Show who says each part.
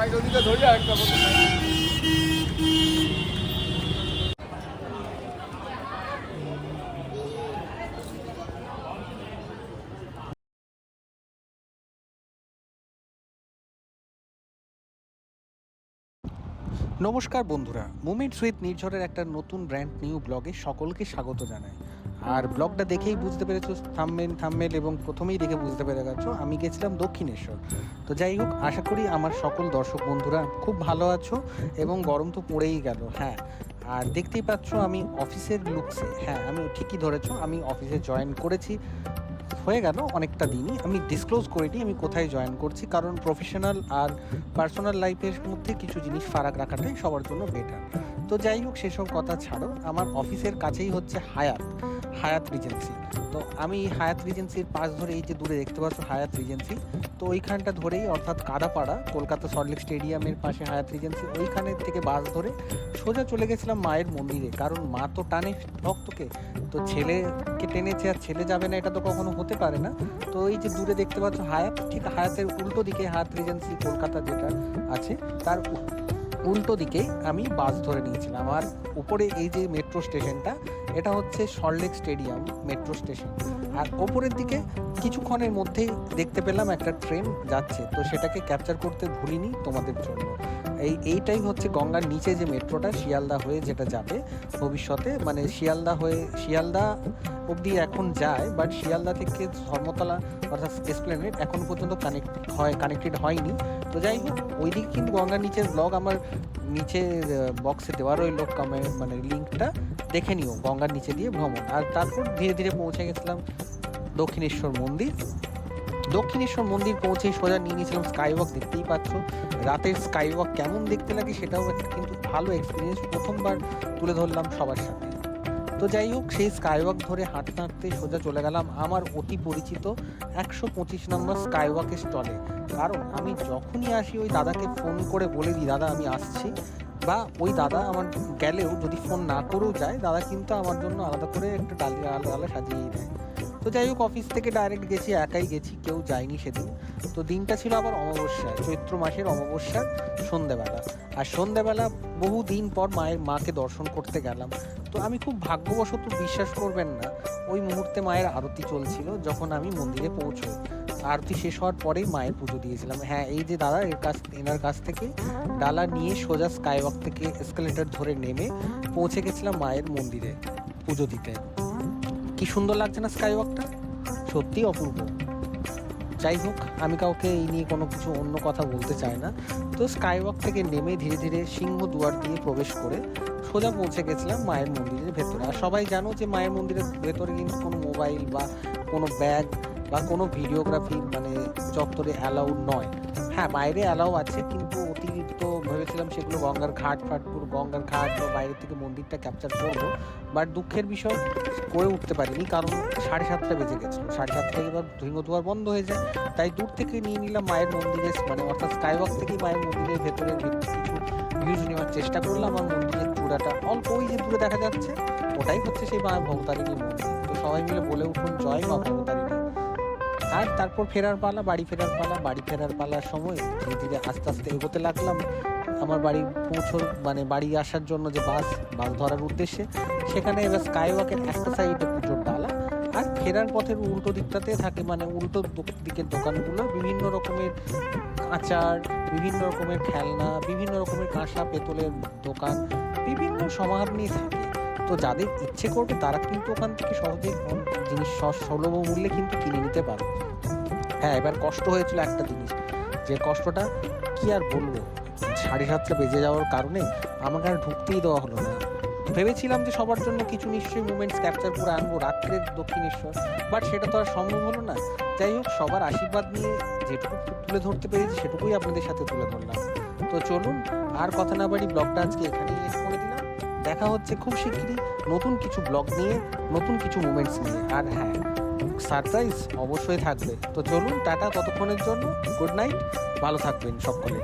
Speaker 1: নমস্কার বন্ধুরা, moments with নির্ঝরের একটা নতুন ব্র্যান্ড নিউ ব্লগে সকলকে স্বাগত জানাই। আর ব্লগটা দেখেই বুঝতে পেরেছো, থাম্বনেল এবং প্রথমেই দেখে বুঝতে পেরে গেছো আমি গেছিলাম দক্ষিণেশ্বর। তো যাই হোক, আশা করি আমার সকল দর্শক বন্ধুরা খুব ভালো আছো এবং গরম তো পড়েই গেল। হ্যাঁ, আর দেখতেই পাচ্ছ আমি অফিসের লুকসে, হ্যাঁ আমি ঠিকই ধরেছো, আমি অফিসে জয়েন করেছি। হয়ে গেল অনেকটা দিনই, আমি ডিসক্লোজ করিনি আমি কোথায় জয়েন করছি, কারণ প্রফেশনাল আর পার্সোনাল লাইফের মধ্যে কিছু জিনিস ফারাক রাখাটাই সবার জন্য বেটার। তো যাই হোক, সেসব কথা ছাড়ো, আমার অফিসের কাছেই হচ্ছে হায়াত রিজেন্সি। তো আমি হায়াত রিজেন্সির পাশ ধরে, এই যে দূরে দেখতে পাচ্ছ হায়াত রিজেন্সি, তো ওইখানটা ধরেই, অর্থাৎ কাদাপাড়া, কলকাতা সল্টলেক স্টেডিয়ামের পাশে হায়াত রিজেন্সি, ওইখানের থেকে বাস ধরে সোজা চলে গেছিলাম মায়ের মন্দিরে, কারণ মা তো টানে ভক্তকে, তো ছেলেকে টেনেছে আর ছেলে যাবে না এটা তো কখনো হতে পারে না। তো এই যে দূরে দেখতে পাচ্ছ হায়াত, ঠিক হায়াতের উল্টো দিকে হায়াত রিজেন্সি কলকাতা যেটা আছে তার উল্টো দিকে আমি বাস ধরে নিয়েছিলাম। আর উপরে এই যে মেট্রো স্টেশনটা, এটা হচ্ছে সল্টলেক স্টেডিয়াম মেট্রো স্টেশন। আর ওপরের দিকে কিছুক্ষণের মধ্যেই দেখতে পেলাম একটা ট্রেন যাচ্ছে, তো সেটাকে ক্যাপচার করতে ভুলিনি তোমাদের জন্য। এইটাই হচ্ছে গঙ্গার নিচে যে মেট্রোটা শিয়ালদা হয়ে যেটা যাবে ভবিষ্যতে, মানে শিয়ালদা অবধি এখন যায়, বাট শিয়ালদা থেকে ধর্মতলা অর্থাৎ এসপ্ল্যানেড এখন পর্যন্ত কানেক্টেড হয়নি। তো যাই হোক, ওইদিকে কিন্তু গঙ্গার নিচের ব্লগ আমার নিচের বক্সে দেওয়া রইল, মানে লিঙ্কটা দেখে নিও, গঙ্গার নিচে দিয়ে ভ্রমণ। আর তারপর ধীরে ধীরে পৌঁছে গেছিলাম দক্ষিণেশ্বর মন্দির পৌঁছেই সোজা নিয়ে নিয়েছিলাম স্কাইওয়াক। দেখতেই পাচ্ছ রাতের স্কাইওয়াক কেমন দেখতে লাগে, সেটাও একটা কিন্তু ভালো এক্সপিরিয়েন্স, প্রথমবার তুলে ধরলাম সবার সাথে। তো যাই হোক, সেই স্কাইওয়াক ধরে হাঁটতে হাঁটতে সোজা চলে গেলাম আমার অতি পরিচিত 125 নম্বর স্কাইওয়াকের স্টলে। কারণ আমি যখনই আসি ওই দাদাকে ফোন করে বলে দিই দাদা আমি আসছি, বা ওই দাদা আমার গেলেও যদি ফোন না করেও যায়, দাদা কিন্তু আমার জন্য আলাদা করে একটা ডালা সাজিয়েই দেয়। তো যাই হোক, অফিস থেকে ডাইরেক্ট গেছি, একাই গেছি, কেউ যায়নি সেদিন। তো দিনটা ছিল আবার অমাবস্যায়, চৈত্র মাসের অমাবস্যার সন্ধ্যেবেলা। আর সন্ধ্যেবেলা বহু দিন পর মাকে দর্শন করতে গেলাম। তো আমি খুব ভাগ্যবশত, বিশ্বাস করবেন না, ওই মুহূর্তে মায়ের আরতি চলছিল যখন আমি মন্দিরে পৌঁছই। আরতি শেষ হওয়ার পরেই মায়ের পুজো দিয়েছিলাম। হ্যাঁ, এই যে দাদা এনার কাছ থেকে ডালা নিয়ে সোজা স্কাইওয়াক থেকে এসকেলেটর ধরে নেমে পৌঁছে গেছিলাম মায়ের মন্দিরে পুজো দিতে। কি সুন্দর লাগছে না স্কাইওয়াকটা, সত্যি অপূর্ব। যাই হোক, আমি কাউকে এই নিয়ে কোনো কিছু অন্য কথা বলতে চাই না। তো স্কাইওয়াক থেকে নেমে ধীরে ধীরে সিংহ দুয়ার দিয়ে প্রবেশ করে সোজা পৌঁছে গেছিলাম মায়ের মন্দিরের ভেতরে। আর সবাই জানো যে মায়ের মন্দিরের ভেতরে কিন্তু কোনো মোবাইল বা কোনো ব্যাগ বা কোনো ভিডিওগ্রাফি মানে চত্বরে অ্যালাউড নয়। হ্যাঁ, বাইরে অ্যালাউ আছে, কিন্তু অতিরিক্ত ভেবেছিলাম সেগুলো গঙ্গার ঘাট বা বাইরে থেকে মন্দিরটা ক্যাপচার করবো, বাট দুঃখের বিষয় করে উঠতে পারিনি, কারণ 7:30 বেজে গেছিলো। 7:30 এবার সিংহদুয়ার বন্ধ হয়ে যায়, তাই দূর থেকে নিয়ে নিলাম মায়ের মন্দিরের, মানে অর্থাৎ স্কাইওয়াক থেকেই মায়ের মন্দিরের ভেতরের কিছু ভিউজ নেওয়ার চেষ্টা করলাম। আর মন্দিরের চূড়াটা অল্প ওই যে দূরে দেখা যাচ্ছে, ওটাই হচ্ছে সেই মা ভবতারিণী মন্দির। তো সবাই মিলে বলে উঠুন জয় মা ভবতারিণী। আর তারপর বাড়ি ফেরার পালার সময় ধীরে ধীরে আস্তে আস্তে এগোতে লাগলাম আমার বাড়ি আসার জন্য যে বাস ধরার উদ্দেশ্যে। সেখানে এবার স্কাইওয়াকের একটা সাইডে পুজোর ডালা, আর ফেরার পথের উল্টো দিকটাতে থাকে, মানে উল্টো দিকের দোকানগুলো বিভিন্ন রকমের আচার, বিভিন্ন রকমের খেলনা, বিভিন্ন রকমের কাঁসা পেতলের দোকান, বিভিন্ন সমাহার নিয়ে থাকে। তো যাদের ইচ্ছে করবে তারা কিন্তু ওখান থেকে সহজেই জিনিস সুলভ মূল্যে কিন্তু কিনে নিতে পারে। হ্যাঁ, এবার কষ্ট হয়েছিল একটা জিনিস, যে কষ্টটা কি আর বলবো, 7:30 বেজে যাওয়ার কারণে আমাকে আর ঢুকতেই দেওয়া হলো না। ভেবেছিলাম যে সবার জন্য কিছু নিশ্চয়ই মুমেন্টস ক্যাপচার করে আনবো রাত্রের দক্ষিণেশ্বর, বাট সেটা তো আর সম্ভব হলো না। যাই হোক, সবার আশীর্বাদ নিয়ে যেটুকু তুলে ধরতে পেরেছি সেটুকুই আপনাদের সাথে তুলে ধরলাম। তো চলুন আর কথা না বাড়ি, ব্লগটা আজকে এখানেই শেষ করে দিলাম। দেখা হচ্ছে খুব শিগগিরই নতুন কিছু ব্লগ নিয়ে, নতুন কিছু মুমেন্টস নিয়ে। আর হ্যাঁ, সারপ্রাইজ অবশ্যই থাকবে। তো চলুন, টাটা ততক্ষণের জন্য, গুড নাইট, ভালো থাকবেন সকলে।